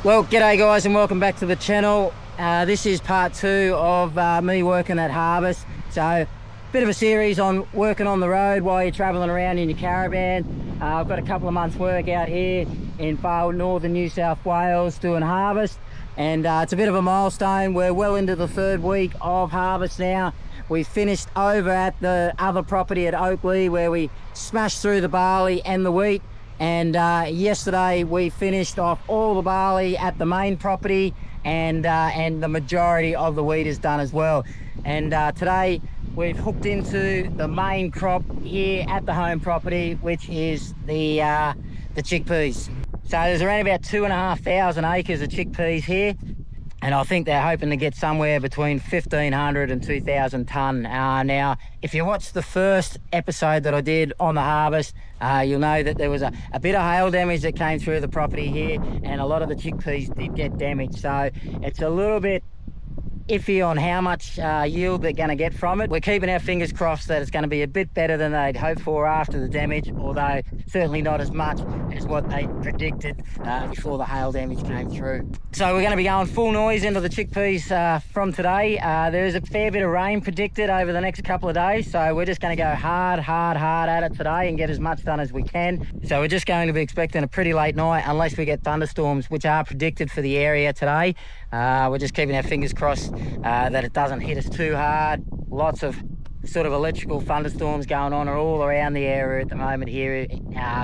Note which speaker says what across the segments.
Speaker 1: Well, g'day guys and welcome back to the channel. This is part 2 of me working at harvest. So, bit of a series on working on the road while you're travelling around in your caravan. I've got a couple of months work out here in far northern New South Wales doing harvest. And it's a bit of a milestone. We're well into the 3rd week of harvest now. We finished over at the other property at Oakley where we smashed through the barley and the wheat. And yesterday we finished off all the barley at the main property, and the majority of the wheat is done as well. And today we've hooked into the main crop here at the home property, which is the chickpeas. So there's around about 2,500 acres of chickpeas here, and I think they're hoping to get somewhere between 1,500 and 2,000 tonne. Now, if you watched the first episode that I did on the harvest, you'll know that there was a bit of hail damage that came through the property here, and a lot of the chickpeas did get damaged. So it's a little bit iffy on how much yield they're going to get from it. We're keeping our fingers crossed that it's going to be a bit better than they'd hoped for after the damage, although certainly not as much as what they predicted before the hail damage came through. So we're going to be going full noise into the chickpeas from today. There is a fair bit of rain predicted over the next couple of days, so we're just going to go hard at it today and get as much done as we can. So we're just going to be expecting a pretty late night unless we get thunderstorms, which are predicted for the area today. We're just keeping our fingers crossed that it doesn't hit us too hard. Lots of sort of electrical thunderstorms going on all around the area at the moment here,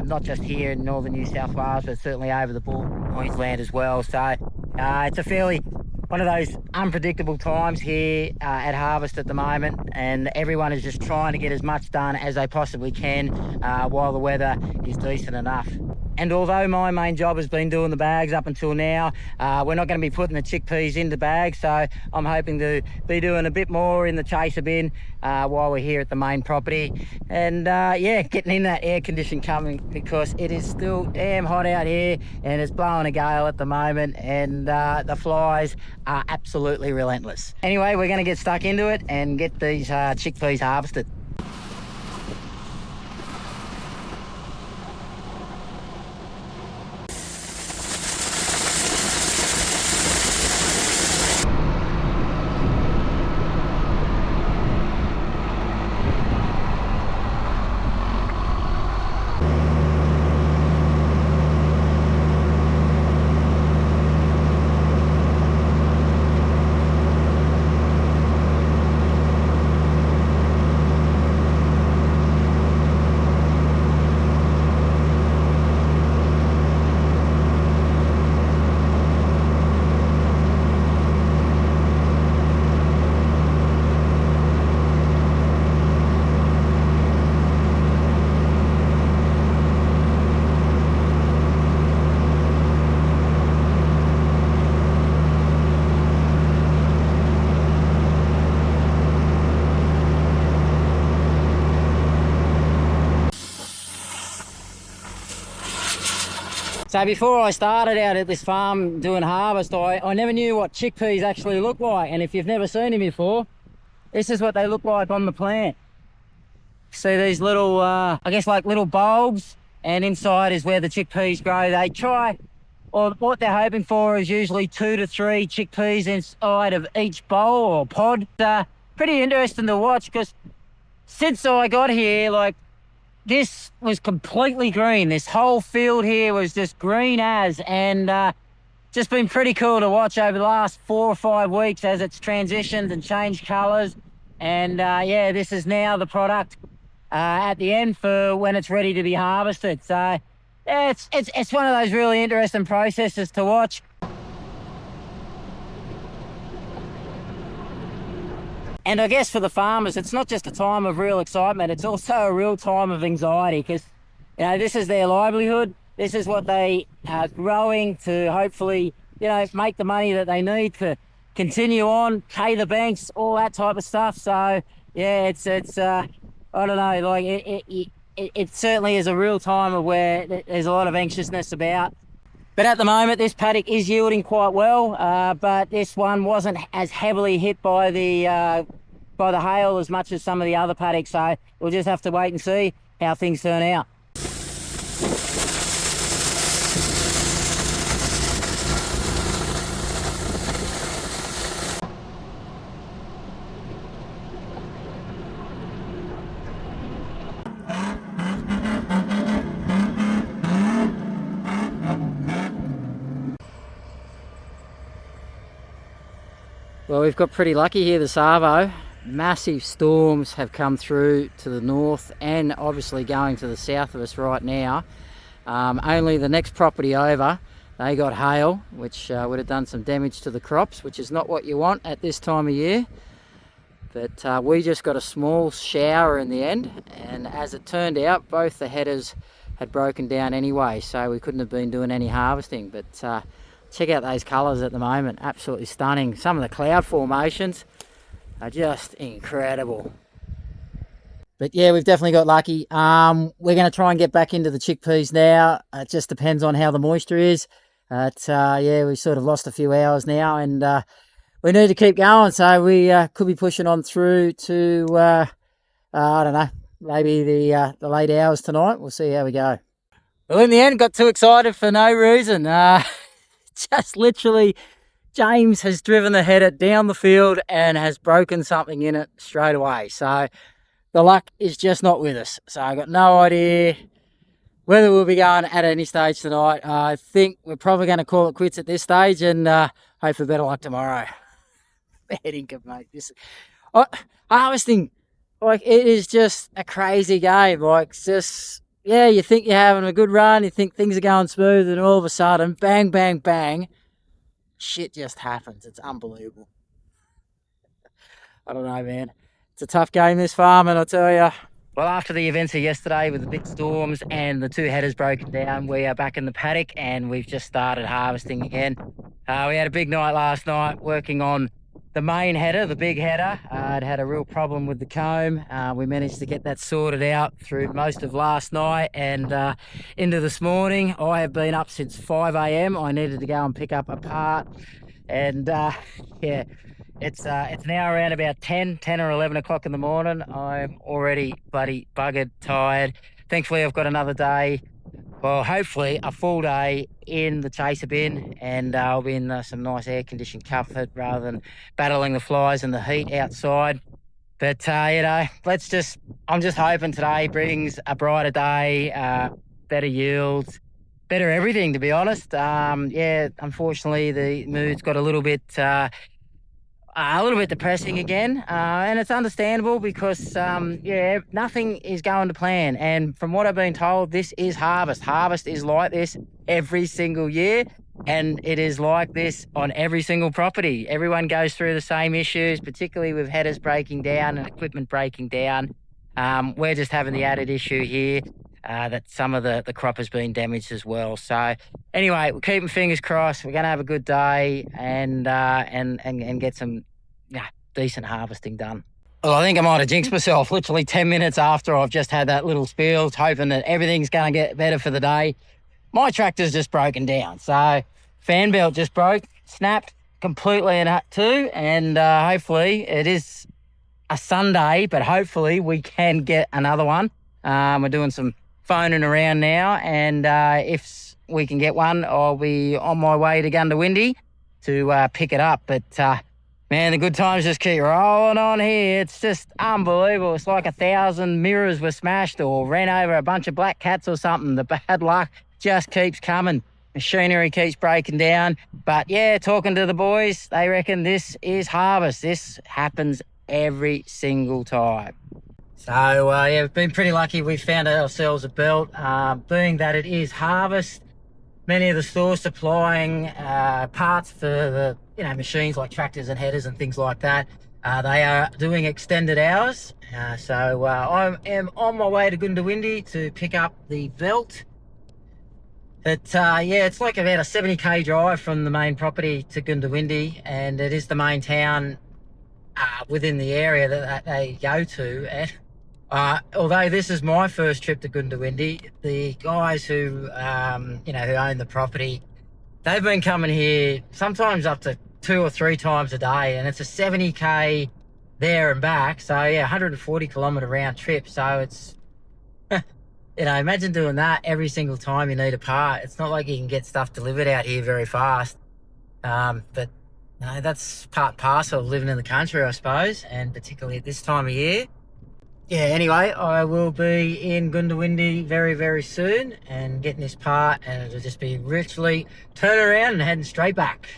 Speaker 1: not just here in northern New South Wales, but certainly over the border, Queensland as well. So it's a fairly one of those unpredictable times here at harvest at the moment, and everyone is just trying to get as much done as they possibly can while the weather is decent enough. And although my main job has been doing the bags up until now, we're not going to be putting the chickpeas into bags, so I'm hoping to be doing a bit more in the chaser bin while we're here at the main property. And yeah, getting in that air condition coming, because it is still damn hot out here and it's blowing a gale at the moment, and the flies are absolutely relentless. Anyway, we're going to get stuck into it and get these chickpeas harvested. So before I started out at this farm doing harvest, I never knew what chickpeas actually look like. And if you've never seen them before, this is what they look like on the plant. See these little, I guess like little bulbs, and inside is where the chickpeas grow. They try, or what they're hoping for is usually 2 to 3 chickpeas inside of each bowl or pod. Pretty interesting to watch, because since I got here, like, this was completely green. This whole field here was just green as, and just been pretty cool to watch over the last 4 or 5 weeks as it's transitioned and changed colours. And yeah, this is now the product at the end for when it's ready to be harvested. So yeah, it's one of those really interesting processes to watch. And I guess for the farmers, it's not just a time of real excitement, it's also a real time of anxiety, because, you know, this is their livelihood. This is what they are growing to hopefully, you know, make the money that they need to continue on, pay the banks, all that type of stuff. So yeah, it's I don't know, like it certainly is a real time of where there's a lot of anxiousness about. But at the moment, this paddock is yielding quite well, but this one wasn't as heavily hit by the hail as much as some of the other paddocks. So we'll just have to wait and see how things turn out. So, 1 2 Well, we've got pretty lucky here this arvo. Massive storms have come through to the north and obviously going to the south of us right now. Only the next property over, they got hail, which would have done some damage to the crops, which is not what you want at this time of year. But we just got a small shower in the end, and as it turned out, both the headers had broken down anyway, so we couldn't have been doing any harvesting. But check out those colours at the moment, absolutely stunning. Some of the cloud formations are just incredible. But yeah, we've definitely got lucky. We're going to try and get back into the chickpeas now. It just depends on how the moisture is. But yeah, we've sort of lost a few hours now, and we need to keep going. So we could be pushing on through to, I don't know, maybe the late hours tonight. We'll see how we go. Well, in the end, got too excited for no reason. Just literally, James has driven the header down the field and has broken something in it straight away. So the luck is just not with us. So I've got no idea whether we'll be going at any stage tonight. I think we're probably going to call it quits at this stage and hope for better luck tomorrow. Heading, mate. Harvesting, like, it is just a crazy game. Like, it's just, yeah, you think you're having a good run, you think things are going smooth, and all of a sudden, bang, bang, bang, shit just happens. It's unbelievable. I don't know, man. It's a tough game, this farming, I tell you. Well, after the events of yesterday with the big storms and the two headers broken down, we are back in the paddock and we've just started harvesting again. We had a big night last night working on the main header, the big header. It had a real problem with the comb. We managed to get that sorted out through most of last night and into this morning. I have been up since 5 a.m. I needed to go and pick up a part, and yeah, it's now around about 10 or 11 o'clock in the morning. I'm already bloody buggered tired. Thankfully, I've got another day, well, hopefully a full day in the chaser bin, and I'll be in some nice air-conditioned comfort rather than battling the flies and the heat outside. But, you know, I'm just hoping today brings a brighter day, better yields, better everything, to be honest. Yeah, unfortunately, the mood's got a little bit depressing again, and it's understandable because yeah, nothing is going to plan. And from what I've been told, this is harvest. Harvest is like this every single year, and it is like this on every single property. Everyone goes through the same issues, particularly with headers breaking down and equipment breaking down. We're just having the added issue here that some of the crop has been damaged as well. So anyway, we're keeping fingers crossed. We're going to have a good day and get some decent harvesting done. Well, I think I might have jinxed myself literally 10 minutes after I've just had that little spiel, hoping that everything's going to get better for the day. My tractor's just broken down. So fan belt just broke, snapped completely in two, and hopefully it is a Sunday, but hopefully we can get another one. We're doing some phoning around now, and if we can get one, I'll be on my way to Gundawindi to pick it up. But man, the good times just keep rolling on here. It's just unbelievable. It's like 1,000 mirrors were smashed or ran over a bunch of black cats or something. The bad luck just keeps coming. Machinery keeps breaking down. But yeah, talking to the boys, they reckon this is harvest. This happens every single time. So yeah, we've been pretty lucky. We found ourselves a belt. Being that it is harvest, many of the stores supplying parts for the machines like tractors and headers and things like that, they are doing extended hours. So I am on my way to Gundawindi to pick up the belt. But yeah, it's like about a 70k drive from the main property to Gundawindi, and it is the main town within the area that they go to. And although this is my first trip to Gundawindi, the guys who who own the property, they've been coming here sometimes up to 2 or 3 times a day, and it's a 70k there and back. So yeah, 140 kilometre round trip. So it's imagine doing that every single time you need a part. It's not like you can get stuff delivered out here very fast. But that's part and parcel of living in the country, I suppose, and particularly at this time of year. Yeah, anyway, I will be in Gundawindi very, very soon and getting this part, and it'll just be literally turning around and heading straight back.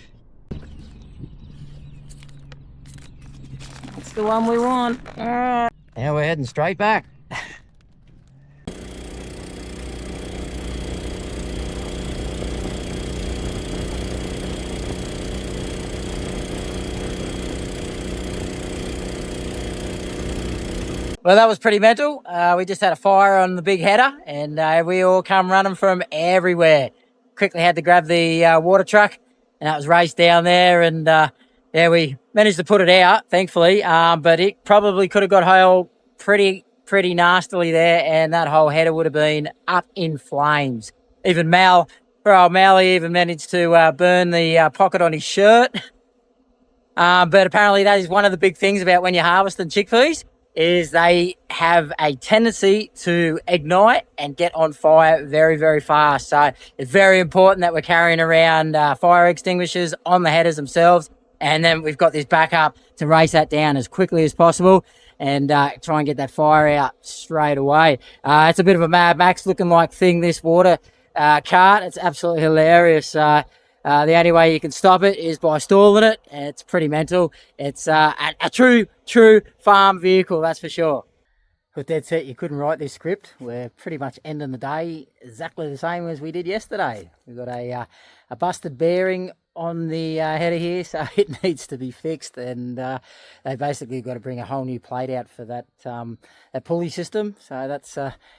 Speaker 1: the one we want. Now we're heading straight back. Well, that was pretty mental. We just had a fire on the big header and we all come running from everywhere. Quickly had to grab the water truck and that was raced down there and yeah, we managed to put it out, thankfully, but it probably could have got hole pretty nastily there and that whole header would have been up in flames. Even poor old Mally even managed to burn the pocket on his shirt. But apparently that is one of the big things about when you're harvesting chickpeas, is they have a tendency to ignite and get on fire very fast. So it's very important that we're carrying around fire extinguishers on the headers themselves, and then we've got this backup to race that down as quickly as possible and try and get that fire out straight away. It's a bit of a Mad Max looking like thing, this water cart. It's absolutely hilarious. The only way you can stop it is by stalling it. It's pretty mental. It's a true farm vehicle, that's for sure. With that set, you couldn't write this script. We're pretty much ending the day exactly the same as we did yesterday. We've got a busted bearing on the header here, so it needs to be fixed, and they basically got to bring a whole new plate out for that pulley system. So that's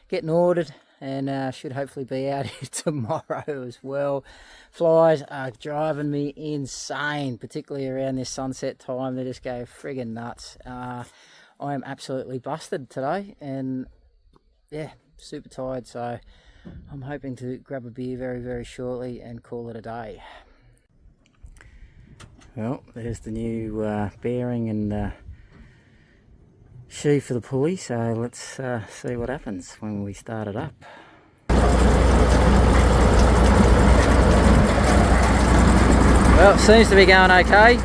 Speaker 1: getting ordered and should hopefully be out here tomorrow as well. Flies are driving me insane, particularly around this sunset time. They just go friggin' nuts. I am absolutely busted today and yeah, super tired, so I'm hoping to grab a beer very shortly and call it a day. Well, there's the new bearing and sheave for the pulley, so let's see what happens when we start it up. Well, it seems to be going okay.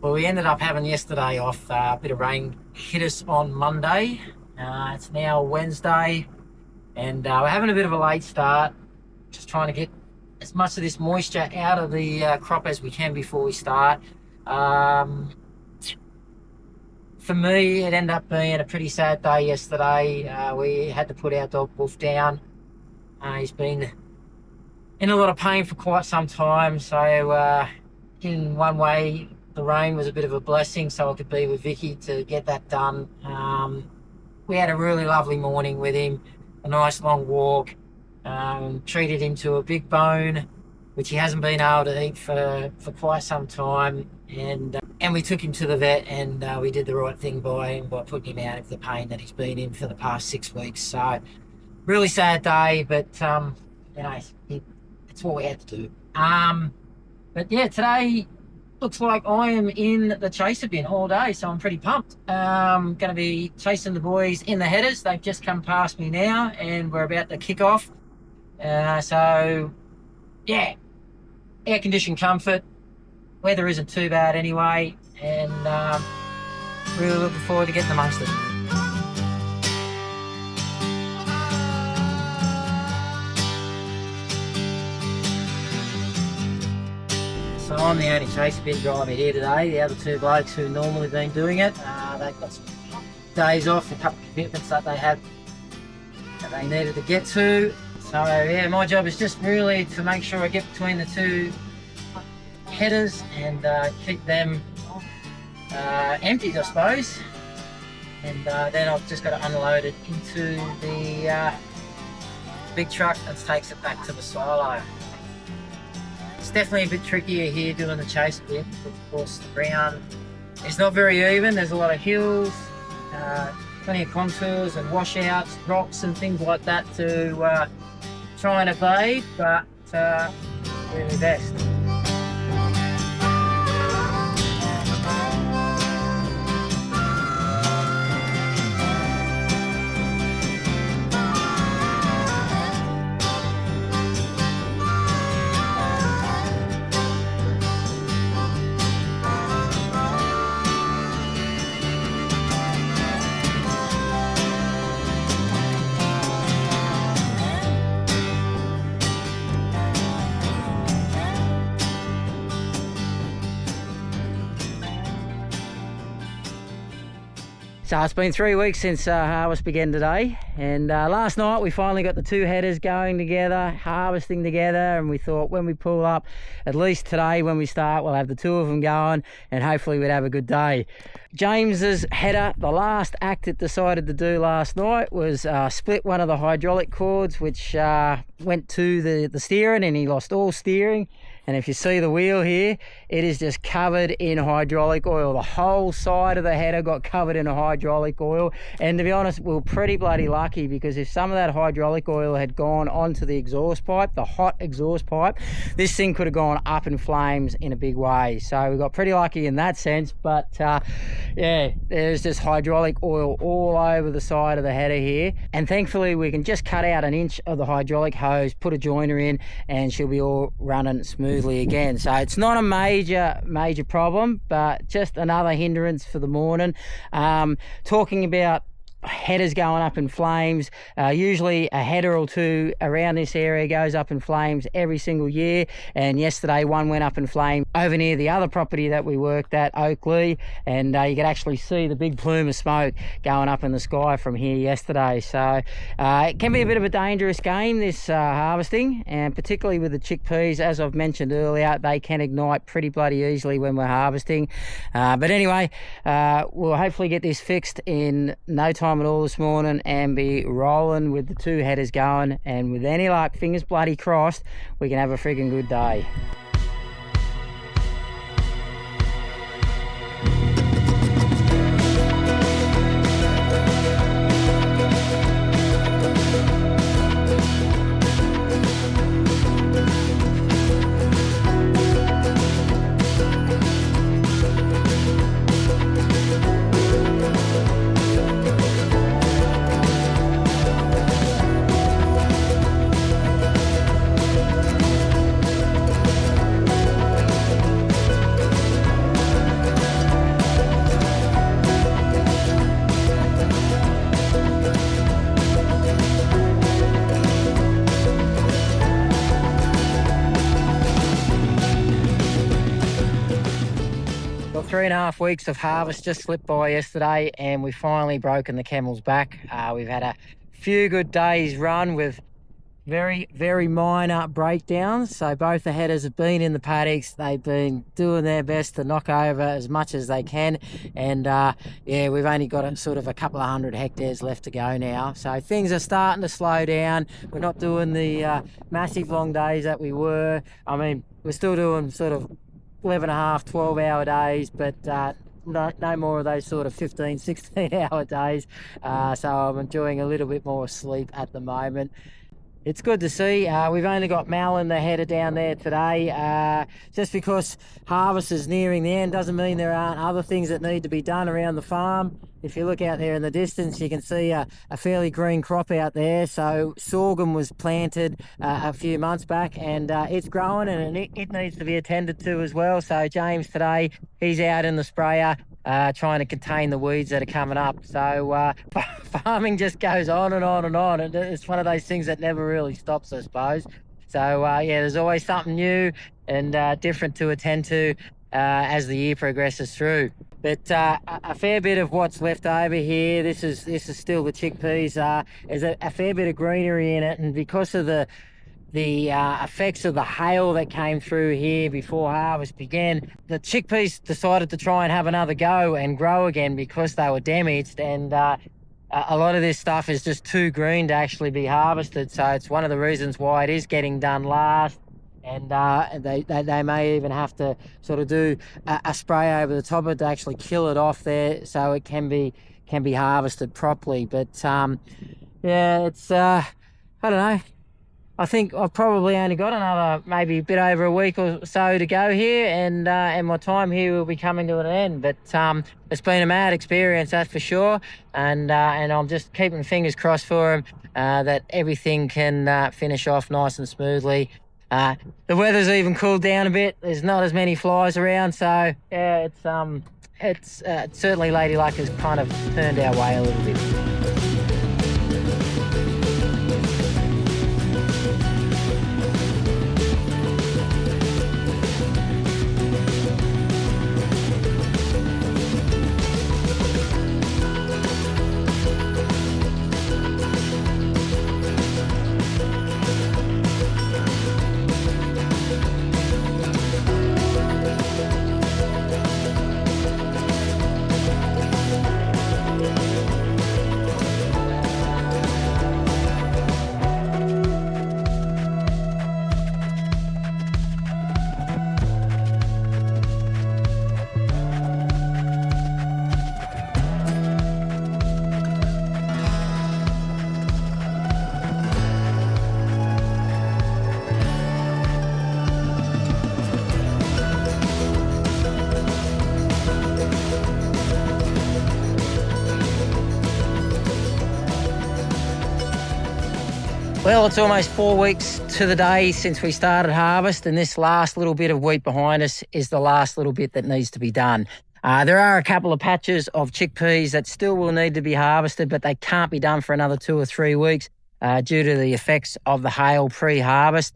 Speaker 1: Well, we ended up having yesterday off. A bit of rain hit us on Monday. It's now Wednesday and we're having a bit of a late start. Just trying to get as much of this moisture out of the crop as we can before we start. For me, it ended up being a pretty sad day yesterday. We had to put our dog Wolf down. He's been in a lot of pain for quite some time, so in one way the rain was a bit of a blessing so I could be with Vicky to get that done. We had a really lovely morning with him, a nice long walk, treated him to a big bone which he hasn't been able to eat for quite some time, and we took him to the vet and we did the right thing by him by putting him out of the pain that he's been in for the past 6 weeks. So really sad day, but you know, it's what we had to do. But yeah, today looks like I am in the chaser bin all day, so I'm pretty pumped. Going to be chasing the boys in the headers. They've just come past me now and we're about to kick off. So yeah, air conditioned comfort, weather isn't too bad anyway, and really looking forward to getting amongst it. So I'm the only chaser bin driver here today. The other two blokes who normally been doing it, they've got some days off, a couple of commitments that they had that they needed to get to. So yeah, my job is just really to make sure I get between the two headers and keep them emptied, I suppose. And then I've just got to unload it into the big truck that takes it back to the silo. It's definitely a bit trickier here doing the chase bit. Of course, the ground is not very even. There's a lot of hills, plenty of contours and washouts, rocks and things like that to try and evade, but really best. So it's been 3 weeks since harvest began today, and last night we finally got the two headers going together, harvesting together, and we thought when we pull up, at least today when we start, we'll have the two of them going and hopefully we'd have a good day. James's header, the last act it decided to do last night was split one of the hydraulic cords, which went to the steering, and he lost all steering. And if you see the wheel here, it is just covered in hydraulic oil. The whole side of the header got covered in a hydraulic oil. And to be honest, we were pretty bloody lucky, because if some of that hydraulic oil had gone onto the exhaust pipe, the hot exhaust pipe, this thing could have gone up in flames in a big way. So we got pretty lucky in that sense. But yeah, there's just hydraulic oil all over the side of the header here. And thankfully we can just cut out an inch of the hydraulic hose, put a joiner in, and she'll be all running smoothly again. So it's not a major problem, but just another hindrance for the morning. Talking about headers going up in flames, usually a header or two around this area goes up in flames every single year, and yesterday one went up in flame over near the other property that we worked at, Oakley, and you could actually see the big plume of smoke going up in the sky from here yesterday. So it can be a bit of a dangerous game, this harvesting, and particularly with the chickpeas. As I've mentioned earlier, they can ignite pretty bloody easily when we're harvesting, but anyway, we'll hopefully get this fixed in no time at all this morning and be rolling with the two headers going, and with any luck, fingers bloody crossed, we can have a friggin' good day. Got 3.5 weeks of harvest just slipped by yesterday, and we've finally broken the camel's back. We've had a few good days run with very minor breakdowns. So both the headers have been in the paddocks. They've been doing their best to knock over as much as they can, and yeah, we've only got a sort of a couple of 100 hectares left to go now. So things are starting to slow down. We're not doing the massive long days that we were. I mean, we're still doing sort of 11.5, 12-hour days, but no more of those sort of 15, 16-hour days. So I'm enjoying a little bit more sleep at the moment. It's good to see. We've only got Mal and the header down there today. Just because harvest is nearing the end doesn't mean there aren't other things that need to be done around the farm. If you look out there in the distance, you can see a fairly green crop out there. So sorghum was planted a few months back, and it's growing, and it needs to be attended to as well. So James today, he's out in the sprayer trying to contain the weeds that are coming up. So farming just goes on and on and on, and it's one of those things that never really stops, I suppose. So yeah, there's always something new and different to attend to as the year progresses through. But a fair bit of what's left over here, this is still the chickpeas. There's a fair bit of greenery in it, and because of the effects of the hail that came through here before harvest began, the chickpeas decided to try and have another go and grow again because they were damaged, and a lot of this stuff is just too green to actually be harvested. So it's one of the reasons why it is getting done last, and they may even have to sort of do a spray over the top of it to actually kill it off there so it can be harvested properly. But yeah, it's I don't know, I think I've probably only got another maybe a bit over a week or so to go here, and my time here will be coming to an end. But it's been a mad experience, that's for sure, and I'm just keeping fingers crossed for him that everything can finish off nice and smoothly. The weather's even cooled down a bit. There's not as many flies around, so yeah, it's certainly Lady Luck has kind of turned our way a little bit. Well, it's almost 4 weeks to the day since we started harvest, and this last little bit of wheat behind us is the last little bit that needs to be done. There are a couple of patches of chickpeas that still will need to be harvested, but they can't be done for another 2 or 3 weeks due to the effects of the hail pre-harvest.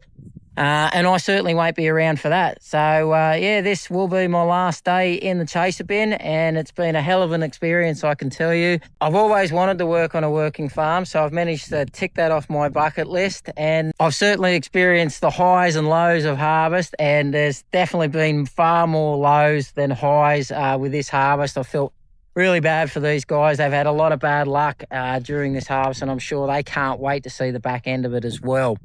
Speaker 1: And I certainly won't be around for that. So, yeah, this will be my last day in the chaser bin, and it's been a hell of an experience, I can tell you. I've always wanted to work on a working farm, so I've managed to tick that off my bucket list, and I've certainly experienced the highs and lows of harvest, and there's definitely been far more lows than highs with this harvest. I felt really bad for these guys. They've had a lot of bad luck during this harvest, and I'm sure they can't wait to see the back end of it as well.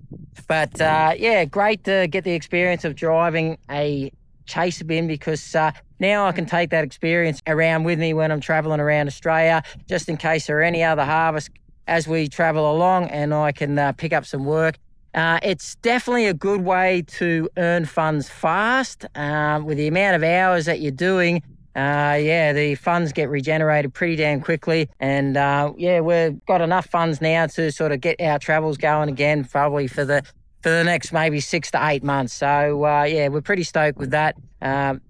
Speaker 1: But yeah, great to get the experience of driving a chaser bin, because now I can take that experience around with me when I'm traveling around Australia, just in case there are any other harvests as we travel along, and I can pick up some work. It's definitely a good way to earn funds fast. With the amount of hours that you're doing, yeah, the funds get regenerated pretty damn quickly, and yeah, we've got enough funds now to sort of get our travels going again, probably for the next maybe 6 to 8 months. So yeah, we're pretty stoked with that.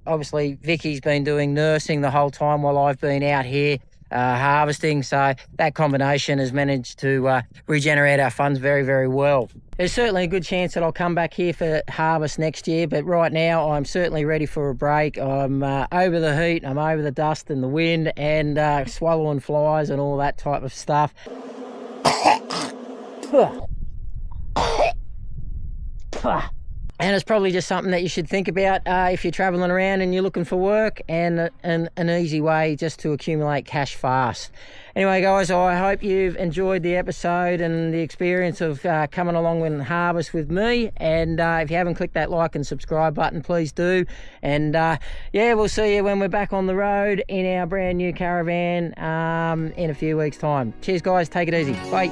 Speaker 1: Obviously, Vicky's been doing nursing the whole time while I've been out here harvesting, so that combination has managed to regenerate our funds very, very well. There's certainly a good chance that I'll come back here for harvest next year, but right now I'm certainly ready for a break. I'm over the heat, I'm over the dust and the wind, and swallowing flies and all that type of stuff. And it's probably just something that you should think about if you're traveling around and you're looking for work, and an easy way just to accumulate cash fast. Anyway, guys, I hope you've enjoyed the episode and the experience of coming along and harvest with me. And if you haven't clicked that like and subscribe button, please do. And yeah, we'll see you when we're back on the road in our brand new caravan in a few weeks' time. Cheers, guys. Take it easy. Bye.